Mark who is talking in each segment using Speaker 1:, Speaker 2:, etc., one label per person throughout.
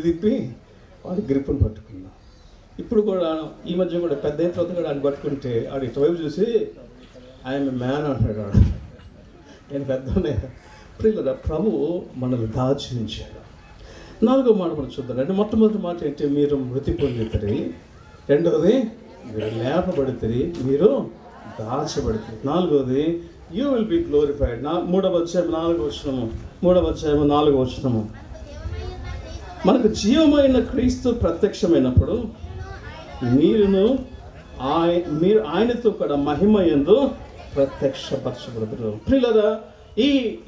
Speaker 1: తిప్పి వాడి గ్రిప్పును పట్టుకున్నాం. ఇప్పుడు కూడా ఈ మధ్య కూడా పెద్ద అయిన తర్వాత కూడా ఆయన పట్టుకుంటే ఆడు ఇటువైపు చూసి ఆయన మ్యాన్ అంటాడు. వాడు నేను పెద్దనే ప్రియుల ప్రభువు మనల్ని దాచి ఉంచాడు. 4వ మాట మనం చూద్దాం. అంటే మొట్టమొదటి మాట ఏంటి? మీరు మృతి పొందుతారు. రెండవది మీరు లేపబడుతుంది, మీరు దాచబడుతుంది. 4వది యూ విల్ బి గ్లోరిఫైడ్. 3వ అధ్యాయం 4వ వచనము మనకు జీవమైన క్రీస్తు ప్రత్యక్షమైనప్పుడు మీరు ఆయనతో కూడా మహిమ యందు ప్రత్యక్షపరచబడతారు. ప్రియులారా,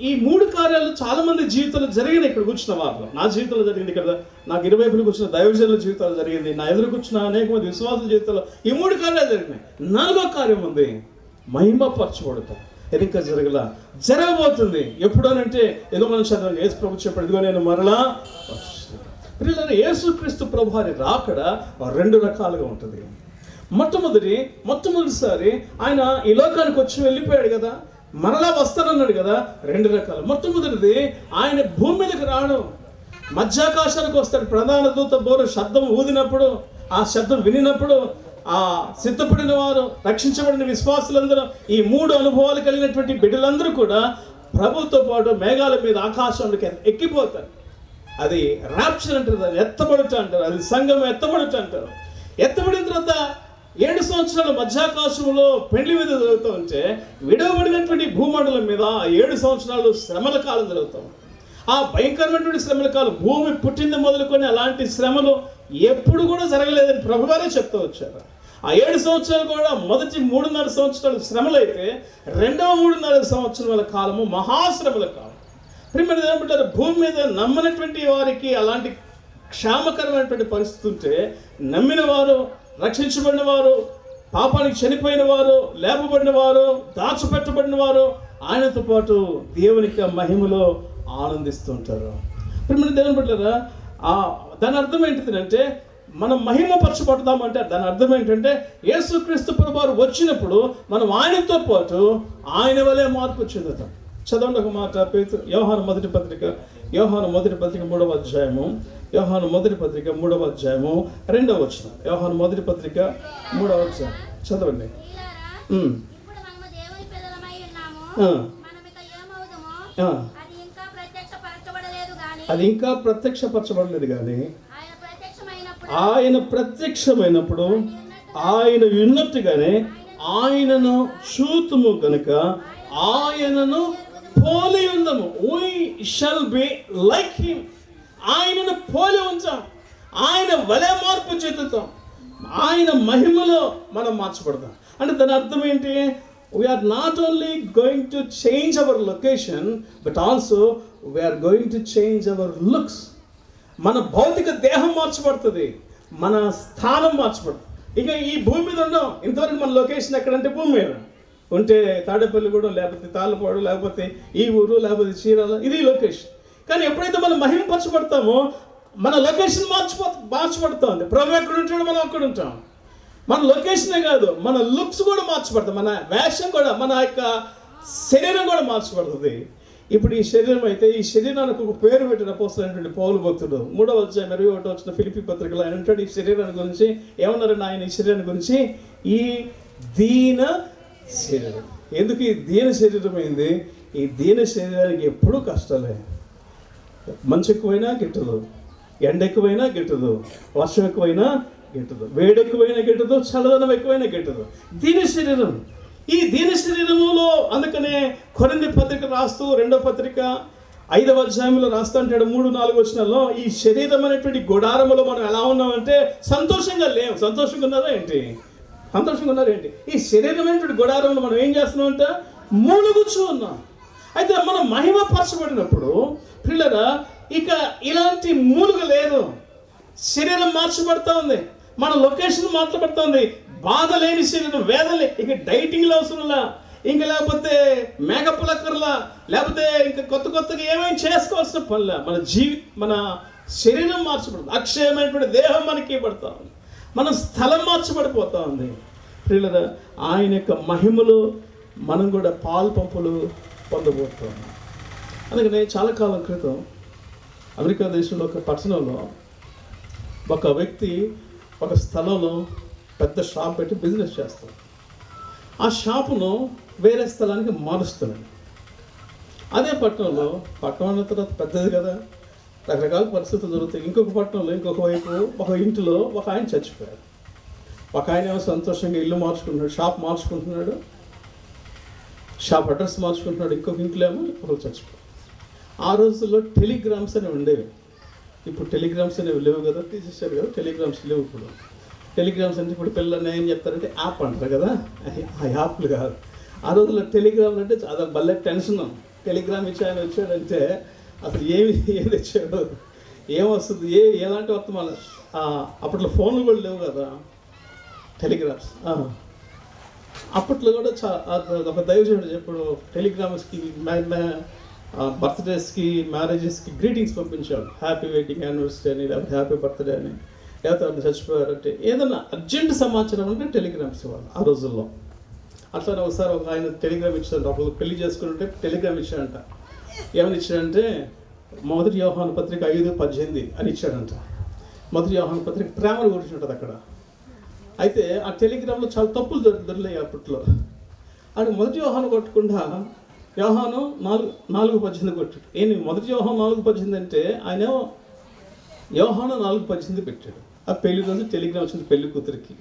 Speaker 1: ఈ 3 కార్యాలు చాలా మంది జీవితంలో జరిగినాయి. ఇక్కడ కూర్చున్న వారిలో నా జీవితంలో జరిగింది, ఇక్కడ నాకు ఇరువైపులు కూర్చున్న దైవజనుల జీవితాలు జరిగింది, నా ఎదురు కూర్చున్న అనేక మంది విశ్వాసుల జీవితంలో ఈ 3 కార్యాలు జరిగినాయి. 4వ కార్యం ఉంది, మహిమపరచబడతాం. ఇది ఇంకా జరగబోతుంది. ఎప్పుడోనంటే ఏదో మనం చదవండి, యేసు ప్రభు చెప్పాడు, ఇదిగో నేను మరలా ప్రియులారా, యేసుక్రీస్తు ప్రభు వారి రాకడ 2 రకాలుగా ఉంటుంది. మొట్టమొదటిసారి ఆయన ఈ లోకానికి వచ్చి వెళ్ళిపోయాడు కదా, మరలా వస్తానన్నాడు కదా. 2 రకాలు. మొట్టమొదటిది ఆయన భూమి మీదకి రాడు, మధ్యాకాశానికి వస్తాడు. ప్రధాన దూత బోరు శబ్దం ఊదినప్పుడు, ఆ శబ్దం వినినప్పుడు ఆ సిద్ధపడిన వారు, రక్షించబడిన విశ్వాసులందరూ, ఈ 3 అనుభవాలు కలిగినటువంటి బిడ్డలందరూ కూడా ప్రభుతో పాటు మేఘాల మీద ఆకాశంలోకి ఎక్కిపోతారు. అది ర్యాప్చర్ అంటారు, అది ఎత్తబడుట అంటారు, అది సంఘం ఎత్తబడుట అంటారు. ఎత్తబడిన తర్వాత 7 సంవత్సరాలు మధ్యాకాశంలో పెండ్లి మీద జరుగుతూ ఉంటే, విడవబడినటువంటి భూమండలం మీద 7 సంవత్సరాలు శ్రమల కాలం జరుగుతాం. ఆ భయంకరమైనటువంటి శ్రమల కాలం, భూమి పుట్టింది మొదలుకొని అలాంటి శ్రమలు ఎప్పుడు కూడా జరగలేదని ప్రభువారే చెప్తూ వచ్చారు. ఆ 7 సంవత్సరాలు కూడా మొదటి 3.5 సంవత్సరాలు శ్రమలు అయితే, రెండవ 3.5 సంవత్సరాల కాలము మహాశ్రమల కాలం. ప్రియమైన దేవుని బిడ్డలారా, భూమి మీద నమ్మనటువంటి వారికి అలాంటి క్షామకరమైనటువంటి పరిస్థితి ఉంటే, నమ్మిన వారు, రక్షించబడిన వారు, పాపానికి చనిపోయిన వారు, లేపబడిన వారు, దాచిపెట్టబడిన వారు ఆయనతో పాటు దేవునికి మహిమలో ఆనందిస్తుంటారు. ప్రియమైన దేవుని బిడ్డలారా, దాని అర్థం ఏంటిదంటే, మనం మహిమపరచబడతామంటే దాని అర్థం ఏంటంటే, యేసుక్రీస్తు ప్రభువారు వచ్చినప్పుడు మనం ఆయనతో పాటు ఆయన వలె మార్పు చెందుతాం. చదవండి ఒక మాట. యోహాను మొదటి పత్రిక 3వ అధ్యాయము, యోహాను మొదటి పత్రిక 3వ అధ్యాయము 2వ వచనం. యోహాను మొదటి పత్రిక 3వ అధ్యాయం చదవండి. అది ఇంకా ప్రత్యక్షపరచబడలేదు కానీ ఆయన ప్రత్యక్షమైనప్పుడు ఆయన ఉన్నట్టుగానే ఆయనను చూతుము గనుక ఆయనను పోలి ఉందము. we shall be like him. ఆయనను పోలి ఉంటాం, ఆయన వలె మార్పు చెందుతాం, ఆయన మహిమలో మనం మార్చబడతాం. అంటే దాని అర్థం ఏంటి? we are not only going to change our location but also we are going to change our looks. మన భౌతిక దేహం మార్చబడుతుంది, మన స్థానం మార్చబడుతుంది. ఇక ఈ భూమి మీద ఉన్నాం, ఇంతవరకు మన లొకేషన్ ఎక్కడంటే భూమి మీద ఉంటే తాడేపల్లిగూడెం, లేకపోతే తాళ్ళపాడు, లేకపోతే ఈ ఊరు, లేకపోతే చీరాల, ఇది లొకేషన్. కానీ ఎప్పుడైతే మనం మహిమపరచబడతామో మన లొకేషన్ మార్చబడుతుంది. ప్రభు ఎక్కడ ఉంటాడో మనం అక్కడ ఉంటాం. మన లొకేషనే కాదు, మన లుక్స్ కూడా మార్చబడతాం, మన వేషం కూడా, మన యొక్క శరీరం కూడా మార్చబడుతుంది. ఇప్పుడు ఈ శరీరం అయితే, ఈ శరీరానికి ఒక పేరు పెట్టిన అపోస్తలుడైనటువంటి పౌలు భక్తుడు 3వ అధ్యాయం 21వ వచనం ఫిలిప్పీ పత్రికలో ఆయన అంటాడు, ఈ శరీరాన్ని గురించి ఏమన్నారండి ఆయన? ఈ శరీరాన్ని గురించి ఈ దీన శరీరం. ఎందుకు ఈ దీన శరీరం అయింది? ఈ దీన శరీరానికి ఎప్పుడూ కష్టాలే. మంచు ఎక్కువైనా గిట్టదు, ఎండ ఎక్కువైనా గిట్టదు, వర్షం ఎక్కువైనా గిట్టదు, వేడి ఎక్కువైనా గిట్టదు, చల్లదనం ఎక్కువైనా గిట్టదు. దీన శరీరం. ఈ దీన శరీరములో అందుకనే కొరింథీ పత్రిక రాస్తూ 2వ పత్రిక 5వ అధ్యాయంలో రాస్తూ అంటాడు 3-4 వచనాల్లో, ఈ శరీరం అనేటువంటి గుడారములో మనం ఎలా ఉన్నామంటే సంతోషంగా లేవు. సంతోషంగా ఉన్నారా ఏంటి? ఈ శరీరమైనటువంటి గుడారంలో మనం ఏం చేస్తున్నాం అంటే మూలుగుచ్చు ఉన్నాం. అయితే మనం మహిమపరచబడినప్పుడు పిల్లరా, ఇక ఇలాంటి మూలుగ లేదు. శరీరం మార్చబడతా ఉంది, మన లొకేషన్ మార్చబడతా ఉంది. బాధ లేని శరీరం, వేదన, ఇక డైటింగ్లో అవసరంలా, ఇంకా లేకపోతే మేకప్ లక్కర్లా, లేకపోతే ఇంకా కొత్తగా ఏమేమి చేసుకోవాల్సిన పనుల, మన శరీరం మార్చబడుతుంది. అక్షయమైనటువంటి దేహం మనకి ఇవ్వబడతా ఉంది, మన స్థలం మార్చబడిపోతా ఉంది. ప్రియులారా, ఆయన యొక్క మహిమలో మనం కూడా పాలు పంపులు పొందబోతున్నాం. అందుకనే చాలా కాలం క్రితం అమెరికా దేశంలో ఒక పట్టణంలో ఒక వ్యక్తి ఒక స్థలంలో పెద్ద షాప్ పెట్టి బిజినెస్ చేస్తాడు. ఆ షాపును వేరే స్థలానికి మారుస్తున్నాడు. అదే పట్టణంలో, పట్టణం అన్న తర్వాత పెద్దది కదా, రకరకాల పరిస్థితులు జరుగుతాయి. ఇంకొక పట్టణంలో ఇంకొక వైపు ఒక ఇంటిలో ఒక ఆయన చచ్చిపోయాడు. ఒక ఆయన ఏమో సంతోషంగా ఇల్లు మార్చుకుంటున్నాడు, షాప్ మార్చుకుంటున్నాడు, షాప్ అడ్రస్ మార్చుకుంటున్నాడు. ఇంకొక ఇంట్లో ఏమో ఒకరు చచ్చిపోయాడు. ఆ రోజుల్లో టెలిగ్రామ్స్ అనేవి ఉండేవి. ఇప్పుడు టెలిగ్రామ్స్ అనేవి లేవు కదా, తీసేసారు కదా, టెలిగ్రామ్స్ లేవు ఇప్పుడు. టెలిగ్రామ్స్ అంటే ఇప్పుడు పిల్లలు ఏం చెప్తారంటే యాప్ అంటారు కదా, ఆ యాప్లు కాదు. ఆ రోజుల్లో టెలిగ్రామ్లు అంటే అదొక భలే టెన్షన్. టెలిగ్రామ్ ఆయన వచ్చాడంటే అసలు ఏది ఇచ్చాడు, ఏమొస్తుంది, ఎలాంటి వర్తమానం. అప్పట్లో ఫోన్లు కూడా లేవు కదా, టెలిగ్రామ్స్. అప్పట్లో కూడా ఒక దైవజనుడు చెప్పాడు, టెలిగ్రామ్స్కి బర్త్డేస్కి మ్యారేజెస్కి గ్రీటింగ్స్ పంపించాడు. హ్యాపీ వెడ్డింగ్ యానివర్సరీ అని, లేకపోతే హ్యాపీ బర్త్డే అని, లేకపోతే వాళ్ళు చచ్చిపోయారంటే ఏదన్నా అర్జెంట్ సమాచారం అంటే టెలిగ్రామ్స్ ఇవ్వాలి ఆ రోజుల్లో. అట్లా ఒకసారి ఒక ఆయన టెలిగ్రామ్ ఇచ్చాడంట, ఒకరు పెళ్లి చేసుకుంటే టెలిగ్రామ్ ఇచ్చాడంట. ఏమని ఇచ్చాడంటే 1 యోహాను పత్రిక 5:18 అని ఇచ్చాడంట. 1 యోహాను పత్రిక ప్రేమను గురించి ఉంటుంది అక్కడ. అయితే ఆ టెలిగ్రామ్లో చాలా తప్పులు దొరికాయి అప్పట్లో. అది 1 యోహాను కొట్టకుండా యోహాను 4:18 కొట్టాడు. 1 యోహాను 4:18 అంటే ఆయన యోహాను 4:18 పెట్టాడు. ఆ పెళ్లి రోజు టెలిగ్రామ్ వచ్చింది పెళ్లి కూతురికి.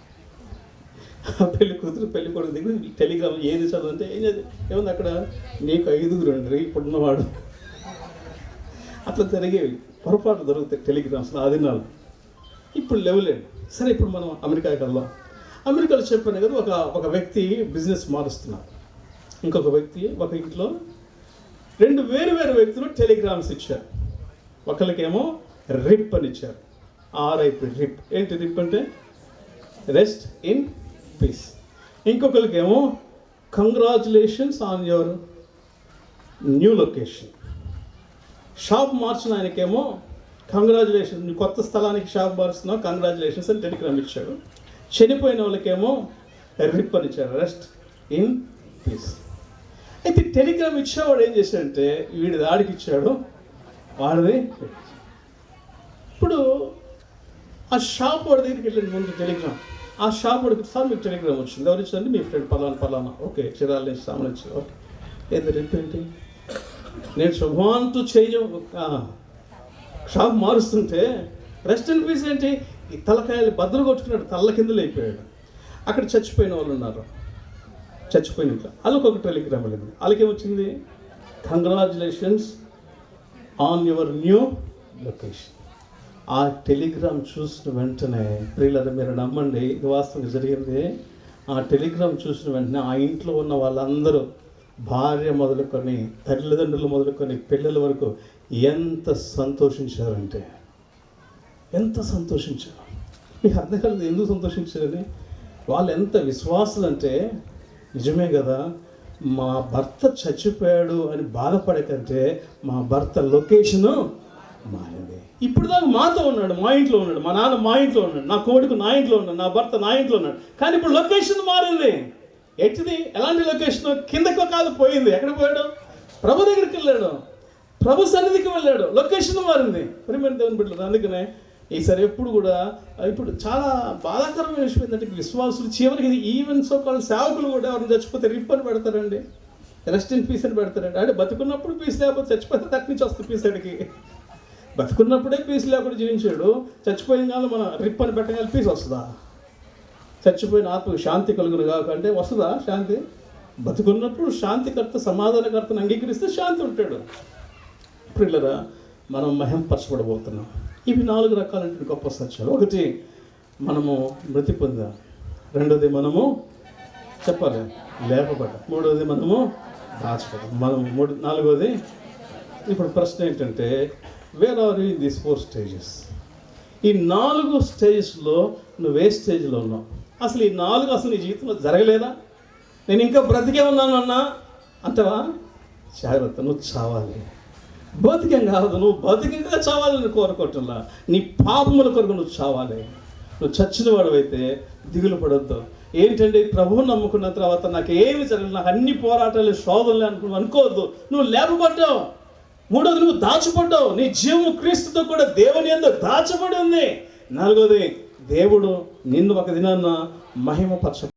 Speaker 1: ఆ పెళ్లి కూతురు పెళ్లి కొడుకు దగ్గర టెలిగ్రామ్ ఏది చదువుంటే ఏముంది అక్కడ, నీకు 5 అండి ఇప్పుడున్నవాడు. అట్లా జరిగేవి, పొరపాటు దొరుకుతాయి టెలిగ్రామ్స్ ఆ దినాలు. ఇప్పుడు లేవులేండి. సరే, ఇప్పుడు మనం అమెరికాకి వెళ్దాం. అమెరికాలో చెప్పాను కదా, ఒక వ్యక్తి బిజినెస్ మారుస్తున్నారు. ఇంకొక వ్యక్తి ఒక ఇంట్లో 2 వేరు వ్యక్తులు టెలిగ్రామ్స్ ఇచ్చారు. ఒకరికేమో రిప్ అని ఇచ్చారు, RIP రిప్. ఏంటి రిప్ అంటే? Rest in peace. ఇంకొకరికేమో congratulations on your new location. Shop మార్చిన ఆయనకేమో కంగ్రాచులేషన్స్, నీ కొత్త స్థలానికి షాప్ మారుస్తున్నావు, కంగ్రాచులేషన్స్ అని టెలిగ్రామ్ ఇచ్చాడు. చనిపోయిన వాళ్ళకేమో రిప్ అని ఇచ్చాడు, రెస్ట్ ఇన్ పీస్. అయితే టెలిగ్రామ్ ఇచ్చేవాడు ఏం చేశాడంటే వీడి దాడికి ఇచ్చాడు, వాడిది. ఇప్పుడు ఆ షాప్ వాడి దగ్గరికి వెళ్ళింది ముందు టెలిగ్రామ్. ఆ షాప్ వాడికి, సార్ మీకు టెలిగ్రామ్ వచ్చింది, ఎవరు ఇచ్చిందండి? మీ ఫ్రెండ్ పలానా. ఓకే, చిరాల నుంచి సామాన్ ఇచ్చి. ఓకే, ఏదో రిప్ ఏంటి? నేను శుభాంతు షాప్ మారుస్తుంటే రెస్ట్ ఇన్ పీస్ ఏంటి? ఈ తలకాయలు బద్దలు కొట్టుకున్నాడు, తల్ల కిందలు అయిపోయాడు. అక్కడ చచ్చిపోయిన వాళ్ళు ఉన్నారు, చచ్చిపోయిన ఇంట్లో వాళ్ళకి ఒక టెలిగ్రామ్ వెళ్ళింది. వాళ్ళకి ఏమొచ్చింది? Congratulations on your new location. ఆ టెలిగ్రామ్ చూసిన వెంటనే, ప్రియులారా మీరు నమ్మండి, ఇది వాస్తవంగా జరిగింది. ఆ టెలిగ్రామ్ చూసిన వెంటనే ఆ ఇంట్లో ఉన్న వాళ్ళందరూ, భార్య మొదలుకొని తల్లిదండ్రులు మొదలుకొని పిల్లల వరకు ఎంత సంతోషించారంటే, ఎంత సంతోషించారు. మీకు అర్థం కాలేదు ఎందుకు సంతోషించారని. వాళ్ళు ఎంత విశ్వాసులు అంటే, నిజమే కదా, మా భర్త చచ్చిపోయాడు అని బాధపడే కంటే మా భర్త లొకేషను మారింది. ఇప్పుడు దాకా మాతో ఉన్నాడు, మా ఇంట్లో ఉన్నాడు, మా నాన్న మా ఇంట్లో ఉన్నాడు, నా కొడుకు నా ఇంట్లో ఉన్నాడు, నా భర్త నా ఇంట్లో ఉన్నాడు. కానీ ఇప్పుడు లొకేషన్ మారింది. ఎట్టిది? ఎలాంటి లొకేషన్? కిందకు కాదు పోయింది. ఎక్కడ పోయాడు? ప్రభు దగ్గరికి వెళ్ళాడు, ప్రభు సన్నిధికి వెళ్ళాడు, లొకేషన్ మారింది. ప్రియమైన దేవుని బిడ్డలు, అందుకనే ఈసారి ఎప్పుడు కూడా, ఇప్పుడు చాలా బాధాకరమైన విషయం ఏంటంటే, విశ్వాసులు చివరికి ఈవెన్ సోకాల్ సేవకులు కూడా ఎవరిని చచ్చిపోతే రిప్ అని పెడతారండి, రెస్ట్ ఇన్ పీస్ అని పెడతారండి. అంటే బతుకున్నప్పుడు పీస్ లేకపోతే చచ్చిపోతే తక్కువ నుంచి వస్తుంది పీస్ అడిగి. బతుకున్నప్పుడే పీస్ లేకుండా జీవించాడు, చచ్చిపోయిన కాదు మనం రిప్ అని పెట్టగానే పీస్ వస్తుందా? చచ్చిపోయిన ఆత్మకు శాంతి కలుగును కాకంటే వస్తుందా శాంతి? బతుకున్నప్పుడు శాంతికర్త సమాధానకర్తను అంగీకరిస్తే శాంతి ఉంటాడు. ప్రియులారా, మనం మహింపరచబడబోతున్నాం. ఇవి 4 రకాలైన గొప్ప సత్యాలు. ఒకటి, మనము మృతి పొందాం. రెండోది, మనము చెప్పాలి లేపబడ్డాం. మూడోది, మనము దాచబడ్డాం. నాలుగోది, ఇప్పుడు ప్రశ్న ఏంటంటే, where are you in these 4 stages? ఈ 4 స్టేజెస్లో నువ్వు ఏ స్టేజ్లో ఉన్నావు? అసలు ఈ 4 అసలు నీ జీవితంలో జరగలేదా? నేను ఇంకా బ్రతికే ఉన్నాను అన్నా అంటవా? జాగ్రత్త, నువ్వు చావాలి. బతికేం కాదు, నువ్వు బతికిగా చావాలని కోరుకోవట్లా. నీ పాపముల కొరకు నువ్వు చావాలి. నువ్వు చచ్చిన వాడు దిగులు పడొద్దు. ఏంటంటే ప్రభువు నమ్ముకున్న తర్వాత నాకు ఏమి జరగదు, నాకు అన్ని పోరాటాలు శోధనలే అనుకోవద్దు. నువ్వు లేపబడ్డావు. మూడోది, నువ్వు దాచబడ్డావు. నీ జీవము క్రీస్తుతో కూడా దేవుని యందు దాచబడి ఉంది. నాలుగోది, దేవుడు నిన్ను ఒక దినాన్న మహిమపరచ